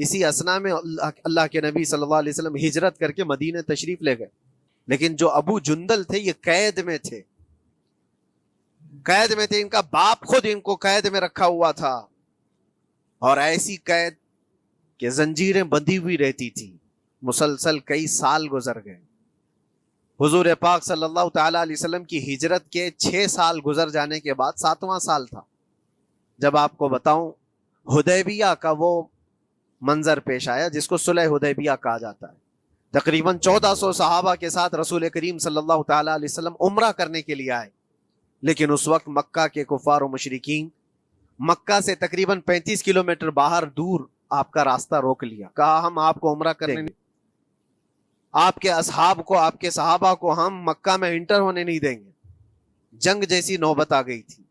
اسی اسنا میں اللہ کے نبی صلی اللہ علیہ وسلم ہجرت کر کے مدینے تشریف لے گئے، لیکن جو ابو جندل تھے یہ قید میں تھے، قید میں تھے، ان کا باپ خود ان کو قید میں رکھا ہوا تھا، اور ایسی قید کہ زنجیریں بندھی ہوئی رہتی تھی، مسلسل کئی سال گزر گئے۔ حضور پاک صلی اللہ تعالی علیہ وسلم کی ہجرت کے 6 سال گزر جانے کے بعد 7واں سال تھا جب آپ کو بتاؤں حدیبیہ کا وہ منظر پیش آیا جس کو صلح حدیبیہ کہا جاتا ہے۔ تقریباً 1400 صحابہ کے ساتھ رسول کریم صلی اللہ تعالی علیہ وسلم عمرہ کرنے کے لیے آئے، لیکن اس وقت مکہ کے کفار و مشرکین مکہ سے تقریباً 35 کلومیٹر باہر دور آپ کا راستہ روک لیا، کہا ہم آپ کو عمرہ کرنے نہیں، آپ کے اصحاب کو، آپ کے صحابہ کو ہم مکہ میں انٹر ہونے نہیں دیں گے۔ جنگ جیسی نوبت آ گئی تھی،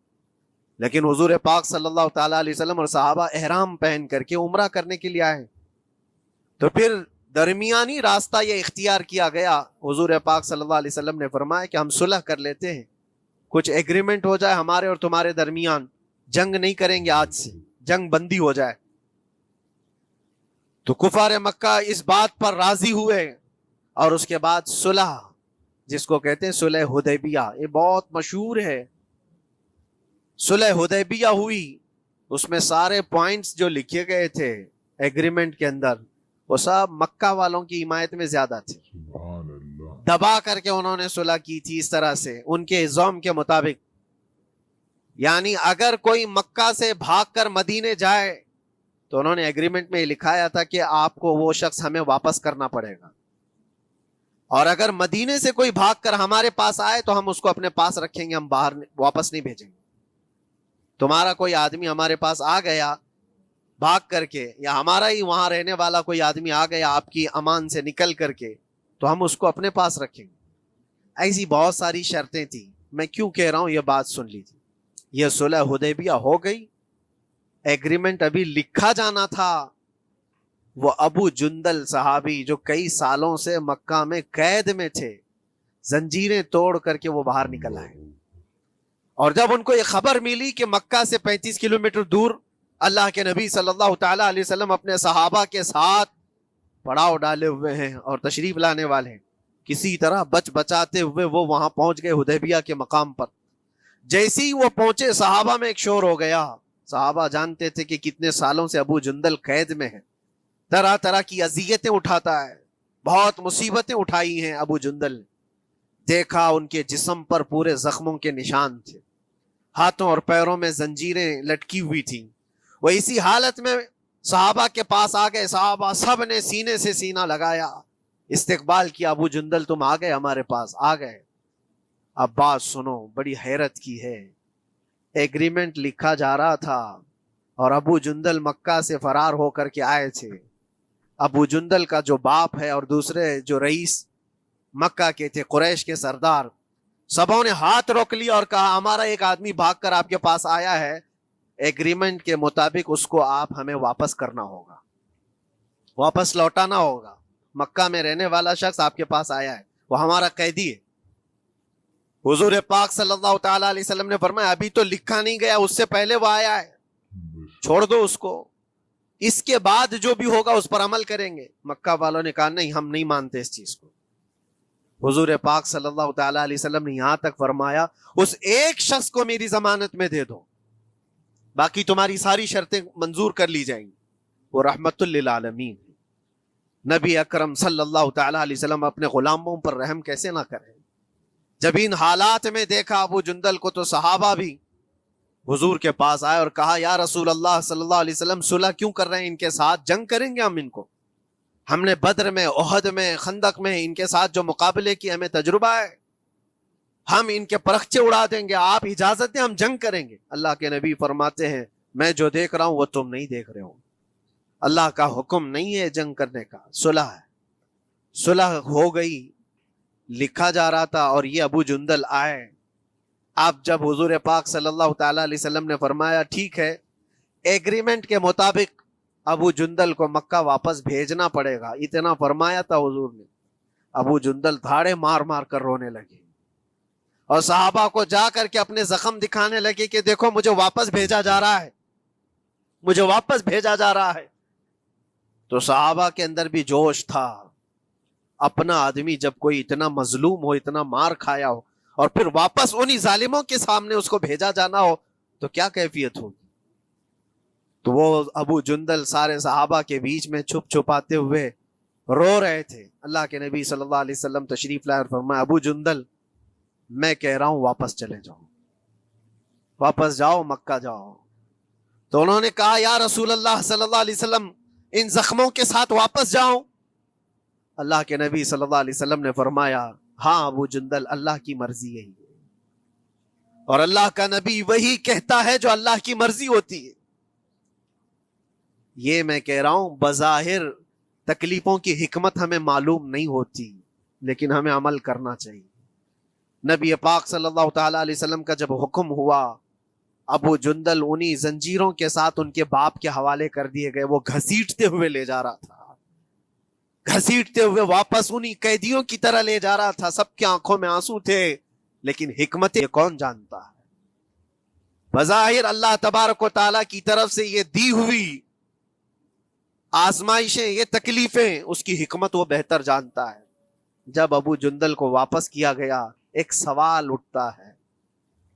لیکن حضور پاک صلی اللہ تعالی علیہ وسلم اور صحابہ احرام پہن کر کے عمرہ کرنے کے لیے آئے، تو پھر درمیانی راستہ یہ اختیار کیا گیا۔ حضور پاک صلی اللہ علیہ وسلم نے فرمایا کہ ہم صلح کر لیتے ہیں، کچھ ایگریمنٹ ہو جائے ہمارے اور تمہارے درمیان، جنگ نہیں کریں گے، آج سے جنگ بندی ہو جائے۔ تو کفار مکہ اس بات پر راضی ہوئے، اور اس کے بعد صلح، جس کو کہتے ہیں صلح حدیبیہ، یہ بہت مشہور ہے۔ صلح حدیبیہ ہوئی، اس میں سارے پوائنٹس جو لکھے گئے تھے ایگریمنٹ کے اندر وہ سب مکہ والوں کی حمایت میں زیادہ تھے، دبا کر کے انہوں نے صلح کی تھی اس طرح سے ان کے الزام کے مطابق، یعنی اگر کوئی مکہ سے بھاگ کر مدینے جائے تو انہوں نے ایگریمنٹ میں یہ لکھایا تھا کہ آپ کو وہ شخص ہمیں واپس کرنا پڑے گا، اور اگر مدینے سے کوئی بھاگ کر ہمارے پاس آئے تو ہم اس کو اپنے پاس رکھیں گے، ہم باہر واپس نہیں بھیجیں گے۔ تمہارا کوئی آدمی ہمارے پاس آ گیا بھاگ کر کے، یا ہمارا ہی وہاں رہنے والا کوئی آدمی آ گیا آپ کی امان سے نکل کر کے، تو ہم اس کو اپنے پاس رکھیں گے۔ ایسی بہت ساری شرطیں تھیں، میں کیوں کہہ رہا ہوں یہ بات سن لیجیے۔ یہ صلح حدیبیہ ہو گئی، ایگریمنٹ ابھی لکھا جانا تھا، وہ ابو جندل صحابی جو کئی سالوں سے مکہ میں قید میں تھے، زنجیریں توڑ کر کے وہ باہر نکل آئے، اور جب ان کو یہ خبر ملی کہ مکہ سے 35 کلومیٹر دور اللہ کے نبی صلی اللہ تعالی علیہ وسلم اپنے صحابہ کے ساتھ پڑاؤ ڈالے ہوئے ہیں اور تشریف لانے والے ہیں، کسی طرح بچ بچاتے ہوئے وہ وہاں پہنچ گئے حدیبیہ کے مقام پر۔ جیسے ہی وہ پہنچے صحابہ میں ایک شور ہو گیا، صحابہ جانتے تھے کہ کتنے سالوں سے ابو جندل قید میں ہے، طرح طرح کی اذیتیں اٹھاتا ہے، بہت مصیبتیں اٹھائی ہیں ابو جندل نے۔ دیکھا ان کے جسم پر پورے زخموں کے نشان تھے، ہاتھوں اور پیروں میں زنجیریں لٹکی ہوئی تھیں۔ وہ اسی حالت میں صحابہ کے پاس آ گئے، صحابہ سب نے سینے سے سینہ لگایا، استقبال کیا، ابو جندل تم آ گئے ہمارے پاس، آ گئے۔ اب بات سنو، بڑی حیرت کی ہے، ایگریمنٹ لکھا جا رہا تھا اور ابو جندل مکہ سے فرار ہو کر کے آئے تھے۔ ابو جندل کا جو باپ ہے اور دوسرے جو رئیس مکہ کے تھے، قریش کے سردار، سبوں نے ہاتھ روک لیا اور کہا ہمارا ایک آدمی بھاگ کر آپ کے پاس آیا ہے، ایگریمنٹ کے مطابق اس کو آپ ہمیں واپس کرنا ہوگا، واپس لوٹانا ہوگا۔ مکہ میں رہنے والا شخص آپ کے پاس آیا ہے، وہ ہمارا قیدی ہے۔ حضور پاک صلی اللہ تعالی علیہ وسلم نے فرمایا ابھی تو لکھا نہیں گیا، اس سے پہلے وہ آیا ہے، چھوڑ دو اس کو، اس کے بعد جو بھی ہوگا اس پر عمل کریں گے۔ مکہ والوں نے کہا نہیں، ہم نہیں مانتے اس چیز کو۔ حضور پاک صلی اللہ تعالی علیہ وسلم نے یہاں تک فرمایا اس ایک شخص کو میری ضمانت میں دے دو، باقی تمہاری ساری شرطیں منظور کر لی جائیں گی۔ وہ رحمت للعالمین، نبی اکرم صلی اللہ تعالی علیہ وسلم اپنے غلاموں پر رحم کیسے نہ کریں۔ جب ان حالات میں دیکھا ابو جندل کو تو صحابہ بھی حضور کے پاس آئے اور کہا یا رسول اللہ صلی اللہ علیہ وسلم صلح کیوں کر رہے ہیں ان کے ساتھ، جنگ کریں گے ہم ان کو، ہم نے بدر میں، احد میں، خندق میں ان کے ساتھ جو مقابلے کی ہمیں تجربہ ہے، ہم ان کے پرخچے اڑا دیں گے، آپ اجازت دیں ہم جنگ کریں گے۔ اللہ کے نبی فرماتے ہیں میں جو دیکھ رہا ہوں وہ تم نہیں دیکھ رہے ہو، اللہ کا حکم نہیں ہے جنگ کرنے کا، صلح ہے۔ صلح ہو گئی، لکھا جا رہا تھا، اور یہ ابو جندل آئے۔ اب جب حضور پاک صلی اللہ تعالی علیہ وسلم نے فرمایا ٹھیک ہے، ایگریمنٹ کے مطابق ابو جندل کو مکہ واپس بھیجنا پڑے گا، اتنا فرمایا تھا حضور نے، ابو جندل دھاڑے مار مار کر رونے لگے اور صحابہ کو جا کر کے اپنے زخم دکھانے لگے کہ دیکھو مجھے واپس بھیجا جا رہا ہے، مجھے واپس بھیجا جا رہا ہے۔ تو صحابہ کے اندر بھی جوش تھا. اپنا آدمی جب کوئی اتنا مظلوم ہو, اتنا مار کھایا ہو, اور پھر واپس انہی ظالموں کے سامنے اس کو بھیجا جانا ہو تو کیا کیفیت ہوگی. تو وہ ابو جندل سارے صحابہ کے بیچ میں چھپ چھپاتے ہوئے رو رہے تھے. اللہ کے نبی صلی اللہ علیہ وسلم تشریف لائے اور فرمایا, ابو جندل میں کہہ رہا ہوں واپس چلے جاؤ, واپس جاؤ, مکہ جاؤ. تو انہوں نے کہا, یا رسول اللہ صلی اللہ علیہ وسلم ان زخموں کے ساتھ واپس جاؤں؟ اللہ کے نبی صلی اللہ علیہ وسلم نے فرمایا, ہاں ابو جندل, اللہ کی مرضی یہی ہے, اور اللہ کا نبی وہی کہتا ہے جو اللہ کی مرضی ہوتی ہے. یہ میں کہہ رہا ہوں, بظاہر تکلیفوں کی حکمت ہمیں معلوم نہیں ہوتی, لیکن ہمیں عمل کرنا چاہیے. نبی پاک صلی اللہ تعالی علیہ وسلم کا جب حکم ہوا, ابو جندل انہی زنجیروں کے ساتھ ان کے باپ کے حوالے کر دیے گئے. وہ گھسیٹتے ہوئے لے جا رہا تھا, گھسیٹتے ہوئے واپس انہی قیدیوں کی طرح لے جا رہا تھا. سب کی آنکھوں میں آنسو تھے, لیکن حکمت یہ کون جانتا ہے. بظاہر اللہ تبارک و تعالیٰ کی طرف سے یہ دی ہوئی آزمائشیں, یہ تکلیفیں, اس کی حکمت وہ بہتر جانتا ہے. جب ابو جندل کو واپس کیا گیا, ایک سوال اٹھتا ہے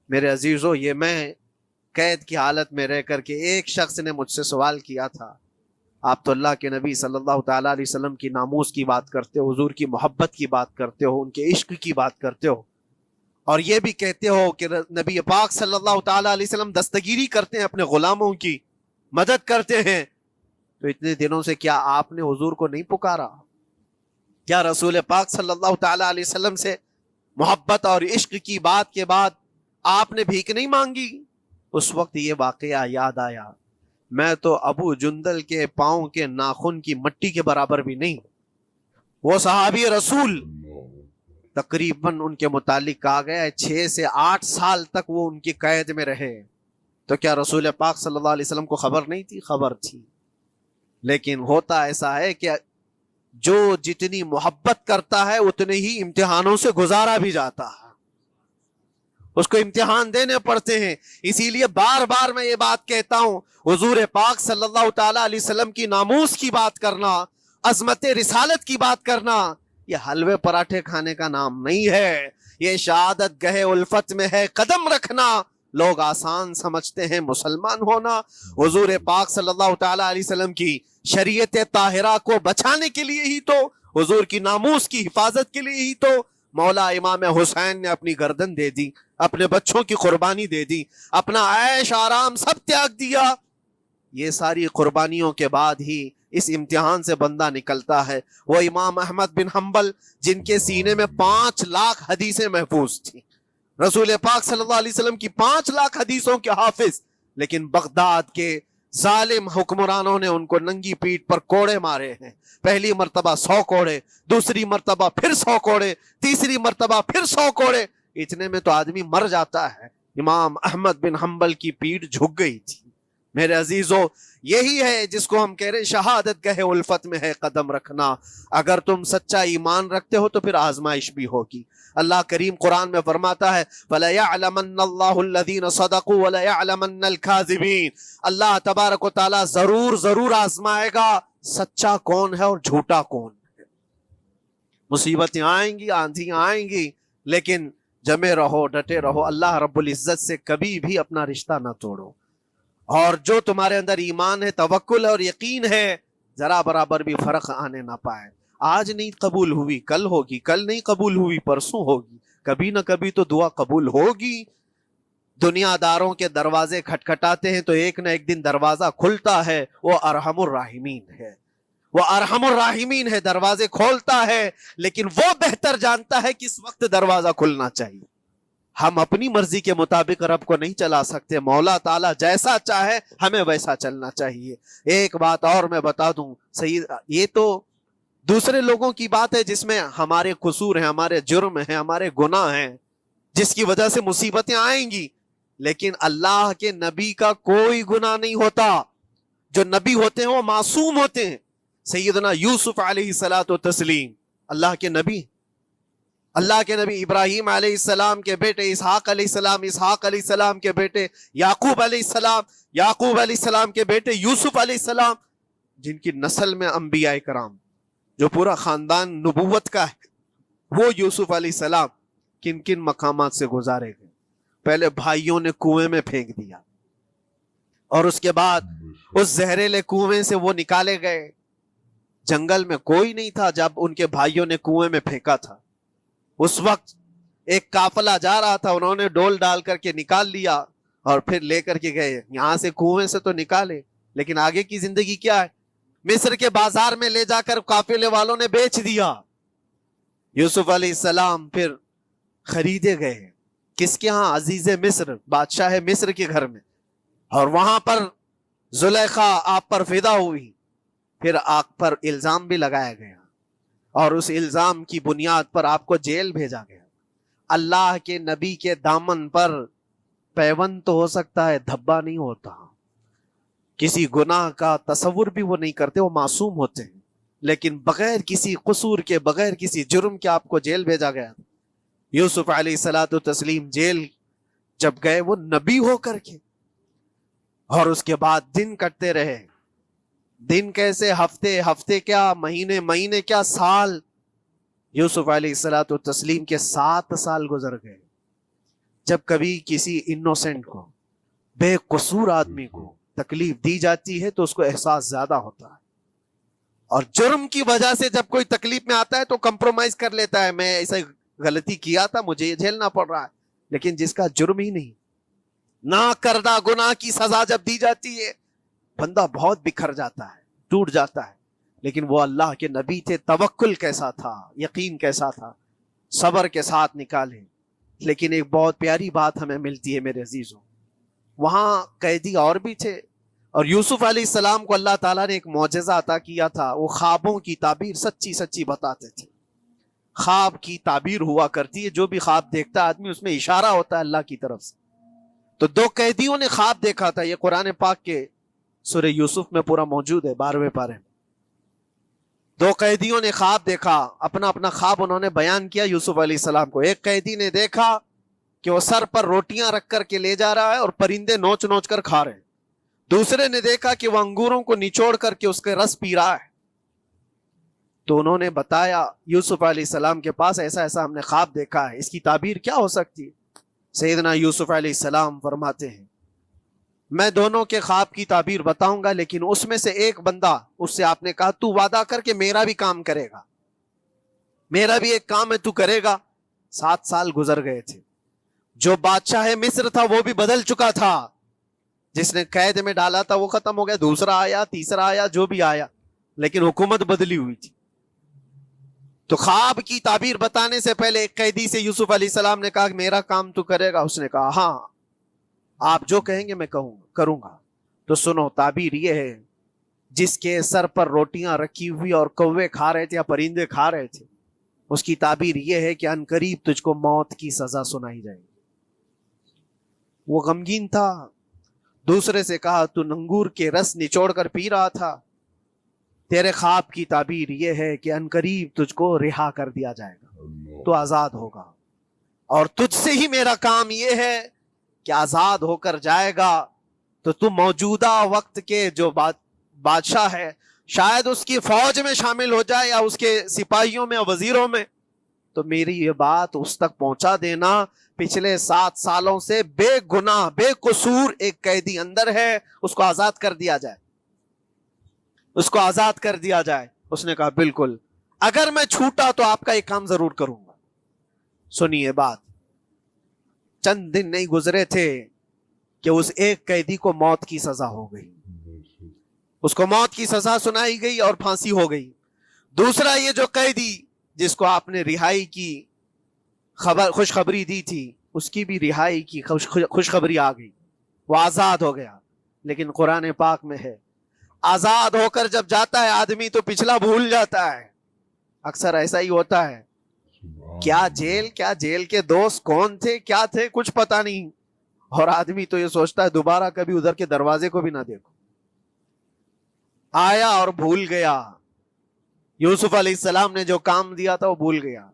میرے عزیزو. یہ میں قید کی حالت میں رہ کر کے ایک شخص نے مجھ سے سوال کیا تھا, آپ تو اللہ کے نبی صلی اللہ تعالیٰ علیہ وسلم کی ناموس کی بات کرتے ہو, حضور کی محبت کی بات کرتے ہو, ان کے عشق کی بات کرتے ہو, اور یہ بھی کہتے ہو کہ نبی پاک صلی اللہ تعالیٰ علیہ وسلم دستگیری کرتے ہیں, اپنے غلاموں کی مدد کرتے ہیں, تو اتنے دنوں سے کیا آپ نے حضور کو نہیں پکارا؟ کیا رسول پاک صلی اللہ تعالیٰ علیہ وسلم سے محبت اور عشق کی بات کے بعد آپ نے بھیک نہیں مانگی؟ اس وقت یہ واقعہ یاد آیا, میں تو ابو جندل کے پاؤں کے ناخن کی مٹی کے برابر بھی نہیں. وہ صحابی رسول تقریباً ان کے متعلق کہا گیا ہے 6 سے 8 سال تک وہ ان کی قید میں رہے. تو کیا رسول پاک صلی اللہ علیہ وسلم کو خبر نہیں تھی؟ خبر تھی. لیکن ہوتا ایسا ہے کہ جو جتنی محبت کرتا ہے اتنے ہی امتحانوں سے گزارا بھی جاتا ہے, اس کو امتحان دینے پڑتے ہیں. اسی لیے بار بار میں یہ بات کہتا ہوں, حضور پاک صلی اللہ تعالیٰ علیہ وسلم کی ناموس کی بات کرنا, عظمت رسالت کی بات کرنا, یہ حلوے پراٹھے کھانے کا نام نہیں ہے. یہ شہادت گہے الفت میں ہے قدم رکھنا. لوگ آسان سمجھتے ہیں مسلمان ہونا. حضور پاک صلی اللہ تعالیٰ علیہ وسلم کی شریعت طاہرہ کو بچانے کے لیے ہی تو, حضور کی ناموس کی حفاظت کے لیے ہی تو مولا امام حسین نے اپنی گردن دے دی, اپنے بچوں کی قربانی دے دی, اپنا عیش آرام سب تیاگ دیا. یہ ساری قربانیوں کے بعد ہی اس امتحان سے بندہ نکلتا ہے. وہ امام احمد بن حنبل جن کے سینے میں 5 لاکھ حدیثیں محفوظ تھیں, رسول پاک صلی اللہ علیہ وسلم کی 5 لاکھ حدیثوں کے حافظ, لیکن بغداد کے ظالم حکمرانوں نے ان کو ننگی پیٹھ پر کوڑے مارے ہیں. پہلی مرتبہ 100 کوڑے, دوسری مرتبہ پھر 100 کوڑے, تیسری مرتبہ پھر 100 کوڑے. اتنے میں تو آدمی مر جاتا ہے. امام احمد بن حنبل کی پیٹھ جھک گئی تھی. میرے عزیزو, یہی ہے جس کو ہم کہہ رہے ہیں شہادت گہے الفت میں ہے قدم رکھنا. اگر تم سچا ایمان رکھتے ہو تو پھر آزمائش بھی ہوگی. اللہ کریم قرآن میں فرماتا ہے فَلَيَعْلَمَنَّ اللَّهُ الَّذِينَ صَدَقُوا وَلَيَعْلَمَنَّ الْكَاذِبِينَ. اللہ تبارک و تعالیٰ ضرور آزمائے گا سچا کون ہے اور جھوٹا کون ہے. مصیبتیں آئیں گی, آندھیاں آئیں گی, لیکن جمے رہو, ڈٹے رہو. اللہ رب العزت سے کبھی بھی اپنا رشتہ نہ توڑو, اور جو تمہارے اندر ایمان ہے, توکل اور یقین ہے, ذرا برابر بھی فرق آنے نہ پائے. آج نہیں قبول ہوئی کل ہوگی, کل نہیں قبول ہوئی پرسوں ہوگی, کبھی نہ کبھی تو دعا قبول ہوگی. دنیا داروں کے دروازے کھٹکھٹاتے ہیں تو ایک نہ ایک دن دروازہ کھلتا ہے. وہ ارحم الراحمین ہے, وہ ارحم الراحمین ہے, دروازے کھولتا ہے, لیکن وہ بہتر جانتا ہے کس وقت دروازہ کھلنا چاہیے. ہم اپنی مرضی کے مطابق رب کو نہیں چلا سکتے. مولا تعالیٰ جیسا چاہے ہمیں ویسا چلنا چاہیے. ایک بات اور میں بتا دوں سید, یہ تو دوسرے لوگوں کی بات ہے جس میں ہمارے قصور ہیں, ہمارے جرم ہیں, ہمارے گناہ ہیں, جس کی وجہ سے مصیبتیں آئیں گی. لیکن اللہ کے نبی کا کوئی گناہ نہیں ہوتا. جو نبی ہوتے ہیں وہ معصوم ہوتے ہیں. سیدنا یوسف علیہ الصلوۃ والتسلیم اللہ کے نبی, اللہ کے نبی ابراہیم علیہ السلام کے بیٹے اسحاق علیہ السلام, اسحاق علیہ السلام کے بیٹے یعقوب علیہ السلام, یعقوب علیہ السلام کے بیٹے یوسف علیہ السلام. جن کی نسل میں انبیاء کرام، جو پورا خاندان نبوت کا ہے، وہ یوسف علیہ السلام کن کن مقامات سے گزارے گئے. پہلے بھائیوں نے کنویں میں پھینک دیا، اور اس کے بعد اس زہریلے کنویں سے وہ نکالے گئے. جنگل میں کوئی نہیں تھا جب ان کے بھائیوں نے کنویں میں پھینکا تھا. اس وقت ایک قافلہ جا رہا تھا، انہوں نے ڈول ڈال کر کے نکال لیا اور پھر لے کر کے گئے. یہاں سے کنویں سے تو نکالے، لیکن آگے کی زندگی کیا ہے؟ مصر کے بازار میں لے جا کر قافلے والوں نے بیچ دیا. یوسف علیہ السلام پھر خریدے گئے. کس کے ہاں؟ عزیز مصر، بادشاہ مصر کے گھر میں. اور وہاں پر زلیخا آپ پر فدا ہوئی. پھر آپ پر الزام بھی لگایا گیا، اور اس الزام کی بنیاد پر آپ کو جیل بھیجا گیا. اللہ کے نبی کے دامن پر پیوند تو ہو سکتا ہے، دھبا نہیں ہوتا. کسی گناہ کا تصور بھی وہ نہیں کرتے، وہ معصوم ہوتے ہیں. لیکن بغیر کسی قصور کے، بغیر کسی جرم کے آپ کو جیل بھیجا گیا. یوسف علیہ الصلوۃ والتسلیم جیل جب گئے، وہ نبی ہو کر کے، اور اس کے بعد دن کٹتے رہے. دن کیسے؟ ہفتے، ہفتے کیا مہینے، مہینے کیا سال. یوسف علیہ الصلوۃ والتسلیم کے 7 سال گزر گئے. جب کبھی کسی انوسینٹ کو، بے قصور آدمی کو تکلیف دی جاتی ہے تو اس کو احساس زیادہ ہوتا ہے. اور جرم کی وجہ سے جب کوئی تکلیف میں آتا ہے تو کمپرومائز کر لیتا ہے، میں ایسا غلطی کیا تھا، مجھے یہ جھیلنا پڑ رہا ہے. لیکن جس کا جرم ہی نہیں، نہ کردہ گناہ کی سزا جب دی جاتی ہے، بندہ بہت بکھر جاتا ہے، ٹوٹ جاتا ہے. لیکن وہ اللہ کے نبی تھے. توکل کیسا تھا، یقین کیسا تھا، صبر کے ساتھ نکالے. لیکن ایک بہت پیاری بات ہمیں ملتی ہے میرے عزیزوں، وہاں قیدی اور بھی تھے، اور یوسف علیہ السلام کو اللہ تعالیٰ نے ایک معجزہ عطا کیا تھا. وہ خوابوں کی تعبیر سچی سچی بتاتے تھے. خواب کی تعبیر ہوا کرتی ہے، جو بھی خواب دیکھتا ہے آدمی، اس میں اشارہ ہوتا ہے اللہ کی طرف سے. تو 2 قیدیوں نے خواب دیکھا تھا. یہ قرآن پاک کے سورہ یوسف میں پورا موجود ہے، 12ویں پارے میں. 2 قیدیوں نے خواب دیکھا، اپنا اپنا خواب انہوں نے بیان کیا یوسف علیہ السلام کو. ایک قیدی نے دیکھا کہ وہ سر پر روٹیاں رکھ کر کے لے جا رہا ہے اور پرندے نوچ نوچ کر کھا رہے ہیں. دوسرے نے دیکھا کہ وہ انگوروں کو نچوڑ کر کے اس کے رس پی رہا ہے. تو انہوں نے بتایا یوسف علیہ السلام کے پاس، ایسا ایسا ہم نے خواب دیکھا ہے، اس کی تعبیر کیا ہو سکتی ہے؟ سیدنا یوسف علیہ السلام فرماتے ہیں، میں دونوں کے خواب کی تعبیر بتاؤں گا، لیکن اس میں سے ایک بندہ، اس سے آپ نے کہا تو وعدہ کر کے میرا بھی کام کرے گا، میرا بھی ایک کام ہے تو کرے گا. 7 سال گزر گئے تھے. جو بادشاہ مصر تھا وہ بھی بدل چکا تھا. جس نے قید میں ڈالا تھا وہ ختم ہو گیا، دوسرا آیا، تیسرا آیا، جو بھی آیا، لیکن حکومت بدلی ہوئی تھی. تو خواب کی تعبیر بتانے سے پہلے ایک قیدی سے یوسف علیہ السلام نے کہا کہ میرا کام تو کرے گا. اس نے کہا ہاں، آپ جو کہیں گے میں کروں گا. تو سنو، تعبیر یہ ہے، جس کے سر پر روٹیاں رکھی ہوئی اور کوے کھا رہے تھے یا پرندے کھا رہے تھے، اس کی تعبیر یہ ہے کہ عنقریب تجھ کو موت کی سزا سنائی جائے گی. وہ غمگین تھا. دوسرے سے کہا تو انگور کے رس نچوڑ کر پی رہا تھا، تیرے خواب کی تعبیر یہ ہے کہ عنقریب تجھ کو رہا کر دیا جائے گا، تو آزاد ہوگا. اور تجھ سے ہی میرا کام یہ ہے کہ آزاد ہو کر جائے گا تو تم موجودہ وقت کے جو بادشاہ ہے، شاید اس کی فوج میں شامل ہو جائے یا اس کے سپاہیوں میں یا وزیروں میں، تو میری یہ بات اس تک پہنچا دینا، پچھلے 7 سالوں سے بے گناہ بے قصور ایک قیدی اندر ہے، اس کو آزاد کر دیا جائے، اس کو آزاد کر دیا جائے. اس نے کہا بالکل، اگر میں چھوٹا تو آپ کا ایک کام ضرور کروں گا. سنیے بات، چند دن نہیں گزرے تھے کہ اس ایک قیدی کو موت کی سزا ہو گئی. اس کو موت کی سزا سنائی گئی اور پھانسی ہو گئی. دوسرا یہ جو قیدی جس کو آپ نے رہائی کی خوشخبری دی تھی، اس کی بھی رہائی کی خوشخبری آ گئی، وہ آزاد ہو گیا. لیکن قرآن پاک میں ہے، آزاد ہو کر جب جاتا ہے آدمی تو پچھلا بھول جاتا ہے. اکثر ایسا ہی ہوتا ہے. کیا جیل کے دوست کون تھے، کیا تھے، کچھ پتا نہیں، اور آدمی تو یہ سوچتا ہے دوبارہ کبھی ادھر کے دروازے کو بھی نہ دیکھو. آیا اور بھول گیا. یوسف علیہ السلام نے جو کام دیا تھا وہ بھول گیا.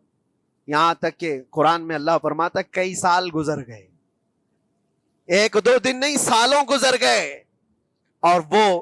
یہاں تک کہ قرآن میں اللہ فرماتا کئی سال گزر گئے، 1-2 دن نہیں، سالوں گزر گئے، اور وہ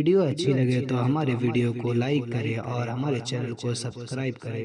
ویڈیو اچھی لگے تو ہمارے ویڈیو کو لائک کریں اور ہمارے چینل کو سبسکرائب کریں۔